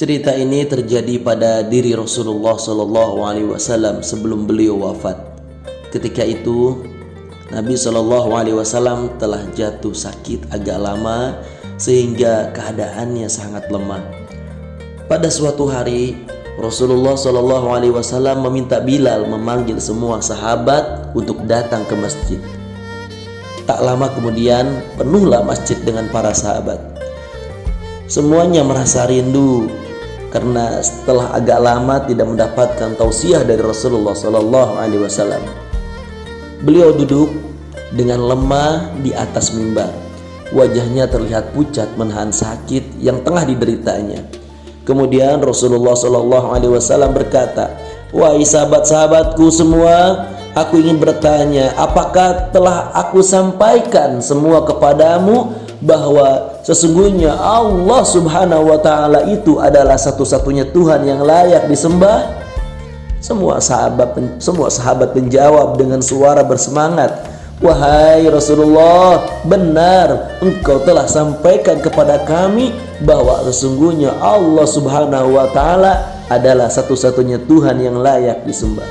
Cerita ini terjadi pada diri Rasulullah Shallallahu Alaihi Wasallam sebelum beliau wafat. Ketika itu Nabi Shallallahu Alaihi Wasallam telah jatuh sakit agak lama sehingga keadaannya sangat lemah. Pada suatu hari Rasulullah Shallallahu Alaihi Wasallam meminta Bilal memanggil semua sahabat untuk datang ke masjid. Tak lama kemudian penuhlah masjid dengan para sahabat. Semuanya merasa rindu karena setelah agak lama tidak mendapatkan tausiah dari Rasulullah Sallallahu Alaihi Wasallam. Beliau duduk dengan lemah di atas mimbar. Wajahnya terlihat pucat menahan sakit yang tengah dideritanya. Kemudian Rasulullah Sallallahu Alaihi Wasallam berkata, "Wahai sahabat-sahabatku semua, aku ingin bertanya, apakah telah aku sampaikan semua kepadamu bahwa sesungguhnya Allah Subhanahu wa Ta'ala itu adalah satu-satunya Tuhan yang layak disembah?" Semua sahabat menjawab dengan suara bersemangat, "Wahai Rasulullah, benar, engkau telah sampaikan kepada kami bahwa sesungguhnya Allah Subhanahu wa Ta'ala adalah satu-satunya Tuhan yang layak disembah."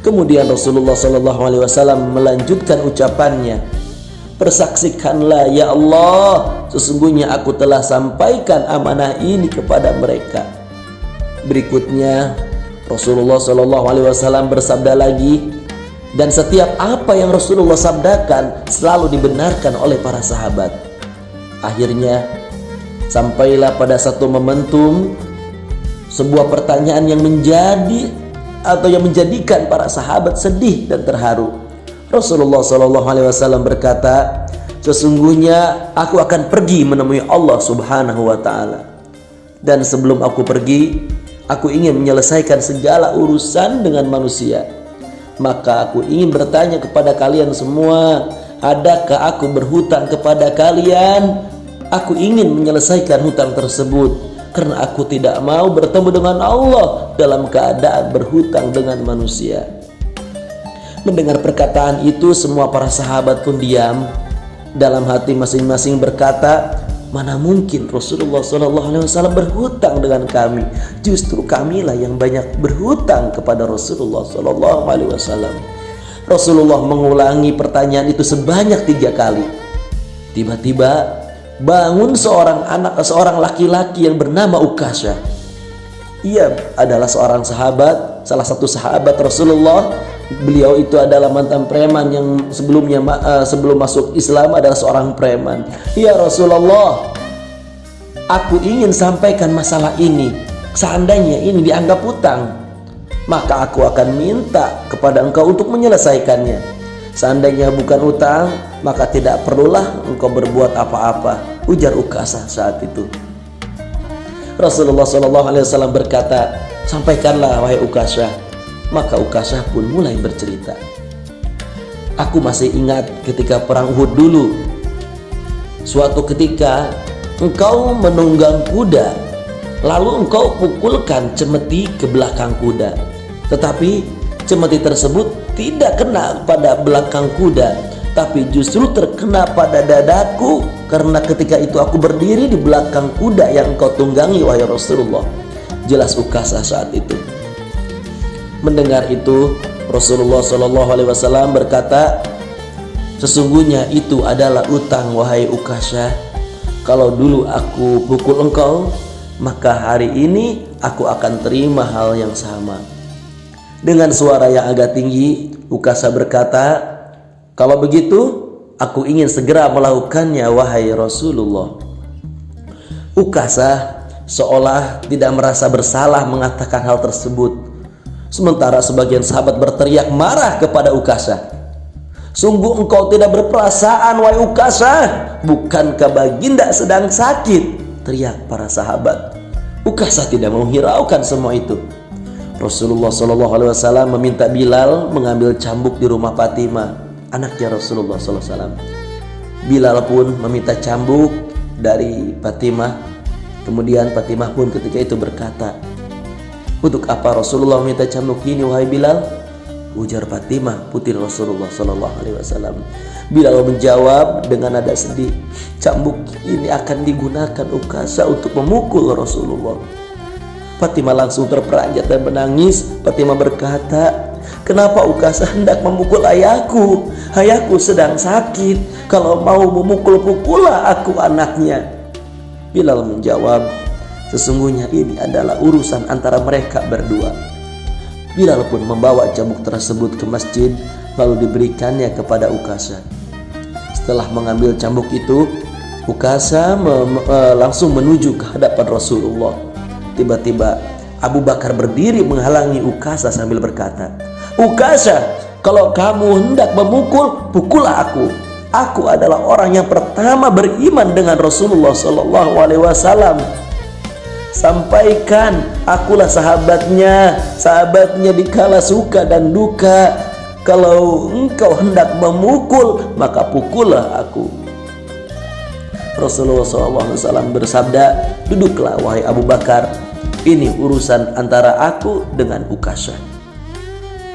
Kemudian Rasulullah Sallallahu Alaihi Wasallam melanjutkan ucapannya, "Persaksikanlah ya Allah, sesungguhnya aku telah sampaikan amanah ini kepada mereka." Berikutnya Rasulullah Sallallahu Alaihi Wasallam bersabda lagi, dan setiap apa yang Rasulullah sabdakan selalu dibenarkan oleh para sahabat. Akhirnya sampailah pada satu momentum sebuah pertanyaan yang menjadikan para sahabat sedih dan terharu. Rasulullah Shallallahu Alaihi Wasallam berkata, "Sesungguhnya aku akan pergi menemui Allah Subhanahu wa Ta'ala. Dan sebelum aku pergi, aku ingin menyelesaikan segala urusan dengan manusia. Maka aku ingin bertanya kepada kalian semua, adakah aku berhutang kepada kalian? Aku ingin menyelesaikan hutang tersebut, karena aku tidak mau bertemu dengan Allah dalam keadaan berhutang dengan manusia." Mendengar perkataan itu, semua para sahabat pun diam. Dalam hati masing-masing berkata, "Mana mungkin Rasulullah SAW berhutang dengan kami? Justru kamilah yang banyak berhutang kepada Rasulullah SAW." Rasulullah mengulangi pertanyaan itu sebanyak 3 kali. Tiba-tiba bangun seorang laki-laki yang bernama Uqasyah. Ia adalah seorang sahabat, salah satu sahabat Rasulullah. Beliau itu adalah mantan preman yang sebelum masuk Islam adalah seorang preman. "Ya Rasulullah, aku ingin sampaikan masalah ini. Seandainya ini dianggap hutang, maka aku akan minta kepada engkau untuk menyelesaikannya. Seandainya bukan hutang, maka tidak perlulah engkau berbuat apa-apa," ujar Uqasyah saat itu. Rasulullah SAW berkata, "Sampaikanlah wahai Uqasyah." Maka Uqasyah pun mulai bercerita, "Aku masih ingat ketika perang Uhud dulu. Suatu ketika engkau menunggang kuda, lalu engkau pukulkan cemeti ke belakang kuda. Tetapi cemeti tersebut tidak kena pada belakang kuda, tapi justru terkena pada dadaku, karena ketika itu aku berdiri di belakang kuda yang engkau tunggangi wahai Rasulullah," jelas Uqasyah saat itu. Mendengar itu, Rasulullah Shallallahu Alaihi Wasallam berkata, "Sesungguhnya itu adalah utang wahai Uqasyah. Kalau dulu aku pukul engkau, maka hari ini aku akan terima hal yang sama." Dengan suara yang agak tinggi, Uqasyah berkata, "Kalau begitu, aku ingin segera melakukannya wahai Rasulullah." Uqasyah seolah tidak merasa bersalah mengatakan hal tersebut. Sementara sebagian sahabat berteriak marah kepada Uqasyah, "Sungguh engkau tidak berperasaan wahai Uqasyah, bukankah baginda sedang sakit?" teriak para sahabat. Uqasyah tidak menghiraukan semua itu. Rasulullah SAW meminta Bilal mengambil cambuk di rumah Fatimah, anaknya Rasulullah SAW. Bilal pun meminta cambuk dari Fatimah. Kemudian Fatimah pun ketika itu berkata, "Untuk apa Rasulullah minta cambuk ini wahai Bilal?" Ujar Fatimah, putri Rasulullah SAW, Bilal menjawab dengan nada sedih, cambuk ini akan digunakan Ukasha untuk memukul Rasulullah. Fatimah langsung terperanjat dan menangis. Fatimah berkata, kenapa Ukasha hendak memukul ayahku? Ayahku sedang sakit. Kalau mau memukul, pukullah aku anaknya. Bilal menjawab, sesungguhnya ini adalah urusan antara mereka berdua. Bilal pun membawa cambuk tersebut ke masjid, lalu diberikannya kepada Ukasha. Setelah mengambil cambuk itu, Ukasha langsung menuju ke hadapan Rasulullah. Tiba-tiba Abu Bakar berdiri menghalangi Ukasha sambil berkata, Ukasha, kalau kamu hendak memukul, pukullah aku. Aku adalah orang yang pertama beriman dengan Rasulullah Sallallahu Alaihi Wasallam. Sampaikan, akulah sahabatnya di kala suka dan duka. Kalau engkau hendak memukul, maka pukullah aku. Rasulullah SAW bersabda, duduklah wahai Abu Bakar, ini urusan antara aku dengan Ukasha.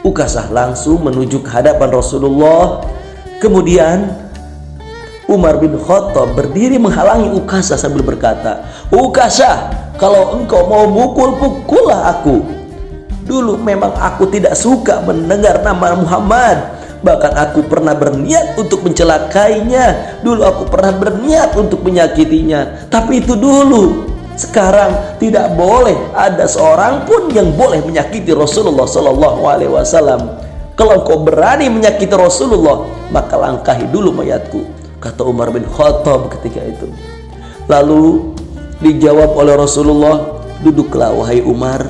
Ukasha langsung menuju ke hadapan Rasulullah. Kemudian Umar bin Khattab berdiri menghalangi Ukasha sambil berkata, Ukasha, kalau engkau mau mukul, pukullah aku. Dulu memang aku tidak suka mendengar nama Muhammad. Bahkan aku pernah berniat untuk mencelakainya. Dulu aku pernah berniat untuk menyakitinya. Tapi itu dulu. Sekarang tidak boleh ada seorang pun yang boleh menyakiti Rasulullah Sallallahu Alaihi Wasallam. Kalau kau berani menyakiti Rasulullah, maka langkahi dulu mayatku, kata Umar bin Khattab ketika itu. Lalu dijawab oleh Rasulullah, duduklah wahai Umar,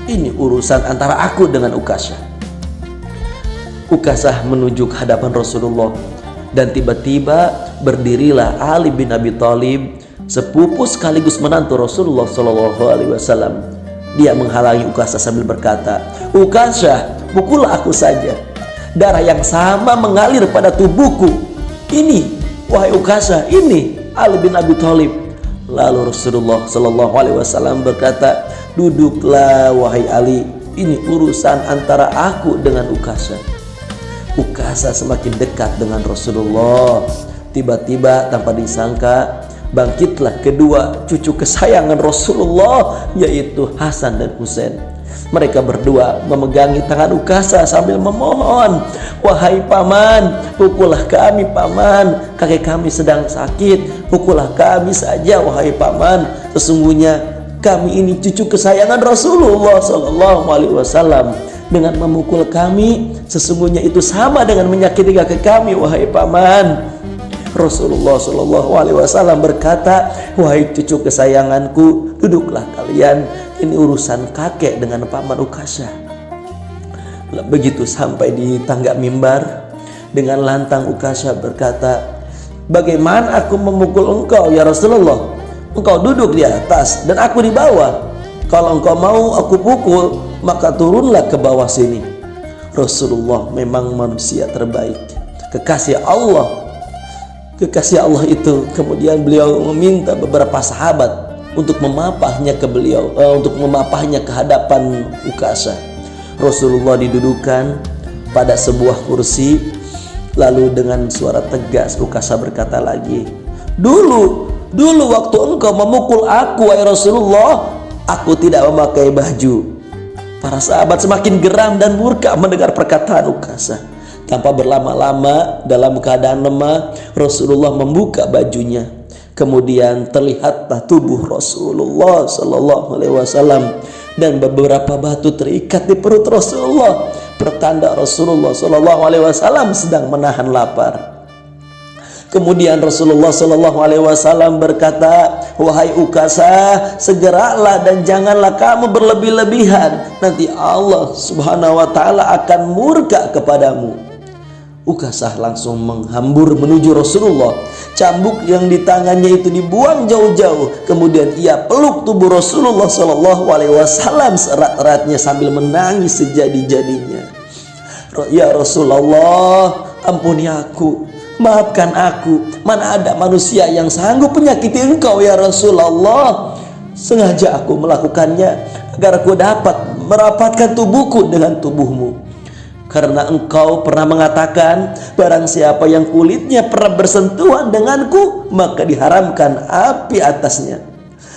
ini urusan antara aku dengan Ukasha. Ukasha menuju ke hadapan Rasulullah, dan tiba-tiba berdirilah Ali bin Abi Thalib, sepupu sekaligus menantu Rasulullah Shallallahu Alaihi Wasallam. Dia menghalangi Ukasha sambil berkata, Ukasha, pukullah aku saja. Darah yang sama mengalir pada tubuhku. Ini, wahai Ukasha, ini Ali bin Abi Thalib. Lalu Rasulullah Shallallahu Alaihi Wasallam berkata, duduklah wahai Ali, ini urusan antara aku dengan Ukasha. Ukasha semakin dekat dengan Rasulullah. Tiba-tiba tanpa disangka bangkitlah kedua cucu kesayangan Rasulullah, yaitu Hasan dan Husain. Mereka berdua memegangi tangan Ukasha sambil memohon, wahai paman, pukullah kami paman, kakek kami sedang sakit, pukullah kami saja wahai paman. Sesungguhnya kami ini cucu kesayangan Rasulullah Sallallahu Alaihi Wasallam. Dengan memukul kami, sesungguhnya itu sama dengan menyakiti kakek kami wahai paman. Rasulullah Sallallahu Alaihi Wasallam berkata, wahai cucu kesayanganku, duduklah kalian, ini urusan kakek dengan paman Ukasha. Begitu sampai di tangga mimbar, dengan lantang Ukasha berkata, bagaimana aku memukul engkau ya Rasulullah? Engkau duduk di atas dan aku di bawah. Kalau engkau mau aku pukul, maka turunlah ke bawah sini. Rasulullah memang manusia terbaik, kekasih Allah. Kekasih Allah itu. Kemudian beliau meminta beberapa sahabat untuk memapahnya ke beliau, untuk memapahnya ke hadapan Ukasha. Rasulullah didudukan pada sebuah kursi. Lalu dengan suara tegas Ukasha berkata lagi, Dulu waktu engkau memukul aku wahai Rasulullah, aku tidak memakai baju. Para sahabat semakin geram dan murka mendengar perkataan Ukasha. Tanpa berlama-lama, dalam keadaan lemah, Rasulullah membuka bajunya. Kemudian terlihatlah tubuh Rasulullah Sallallahu Alaihi Wasallam, dan beberapa batu terikat di perut Rasulullah, pertanda Rasulullah Sallallahu Alaihi Wasallam sedang menahan lapar. Kemudian Rasulullah Sallallahu Alaihi Wasallam berkata, wahai Ukasha, segeralah dan janganlah kamu berlebih-lebihan, nanti Allah Subhanahu Wa Taala akan murka kepadamu. Ukasha langsung menghambur menuju Rasulullah. Cambuk yang di tangannya itu dibuang jauh-jauh. Kemudian ia peluk tubuh Rasulullah Sallallahu Alaihi Wasallam seerat-eratnya sambil menangis sejadi-jadinya. Ya Rasulullah, ampuni aku, maafkan aku. Mana ada manusia yang sanggup menyakiti engkau ya Rasulullah. Sengaja aku melakukannya agar aku dapat merapatkan tubuhku dengan tubuhmu. Karena engkau pernah mengatakan, barang siapa yang kulitnya pernah bersentuhan denganku, maka diharamkan api atasnya.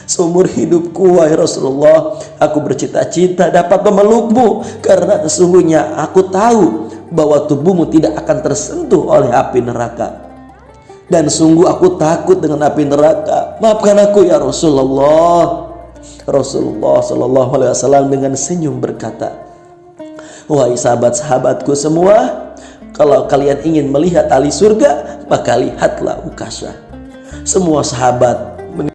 Seumur hidupku, wahai Rasulullah, aku bercita-cita dapat memelukmu, karena sesungguhnya aku tahu bahwa tubuhmu tidak akan tersentuh oleh api neraka. Dan sungguh aku takut dengan api neraka. Maafkan aku ya Rasulullah. Rasulullah Shallallahu Alaihi Wasallam dengan senyum berkata, wahai sahabat-sahabatku semua, kalau kalian ingin melihat ahli surga, maka lihatlah Ukasha. Semua sahabat